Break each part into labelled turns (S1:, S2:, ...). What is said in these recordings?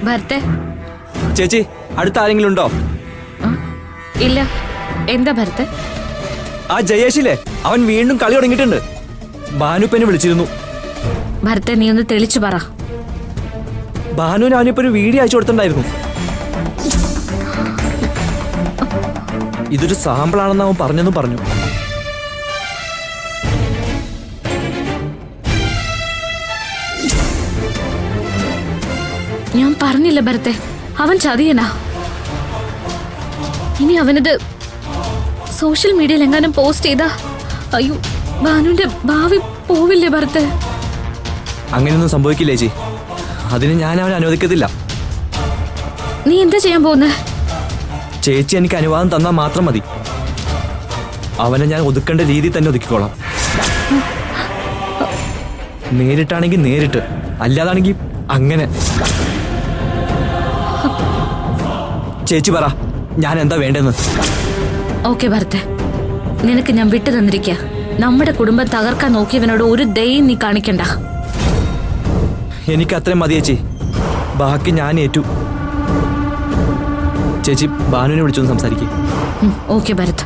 S1: ഭരത്തെ
S2: ചേച്ചി അടുത്ത ആരെങ്കിലും ഉണ്ടോ?
S1: ഇല്ല. എന്താ ഭരത്തെ?
S2: ആ ജയേഷില്ലേ, അവൻ വീണ്ടും കളി തുടങ്ങിയിട്ടുണ്ട്. ഭാനുപ്പനെ വിളിച്ചിരുന്നു.
S1: ഭരത്തെ നീ ഒന്ന് തെളിച്ചു പറ.
S2: ഭാനുവിന് അവനിപ്പോ ഒരു വീഡിയോ അയച്ചു കൊടുത്തിട്ടുണ്ടായിരുന്നു. ഇതൊരു സാമ്പിൾ ആണെന്ന് അവൻ പറഞ്ഞെന്നും പറഞ്ഞു.
S1: ഞാൻ പറഞ്ഞില്ല ഭരത്തെ, അവൻ ചതിയനാ. ഇനി അവനത് സോഷ്യൽ മീഡിയയിൽ എങ്ങാനും പോസ്റ്റ് ചെയ്താ അയ്യോ, ഭാനുവിന്റെ ഭാവി പോവില്ലേ ഭരത്തെ?
S2: അങ്ങനെയൊന്നും സംഭവിക്കില്ല ചേച്ചി. അതിന് ഞാൻ അവനെ അനുവദിക്കത്തില്ല.
S1: നീ എന്താ ചെയ്യാൻ പോകുന്നേ?
S2: ചേച്ചി എനിക്ക് അനുവാദം തന്നാൽ മാത്രം മതി. അവനെ ഞാൻ ഒതുക്കേണ്ട രീതി തന്നെ ഒതുക്കിക്കോളാം. നേരിട്ടാണെങ്കിൽ നേരിട്ട്, അല്ലാതാണെങ്കിൽ അങ്ങനെ. ചേച്ചി പറ, ഞാൻ എന്താ വേണ്ടെന്ന്.
S1: ഓക്കെ ഭരത്തെ, നിനക്ക് ഞാൻ വിട്ടു തന്നിരിക്ക. നമ്മുടെ കുടുംബം തകർക്കാൻ നോക്കിയവനോട് ഒരു ദയം നീ കാണിക്കണ്ട.
S2: എനിക്ക് അത്രയും മതി ചേച്ചി. ബാക്കി ഞാൻ ഏറ്റു. ചേച്ചി ഭാനുവിനെ വിളിച്ചൊന്ന് സംസാരിക്കും.
S1: ഓക്കെ ഭരത്.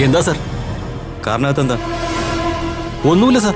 S3: എന്താ സാർ? കാറിനകത്ത് എന്താ? ഒന്നുമില്ല സാർ.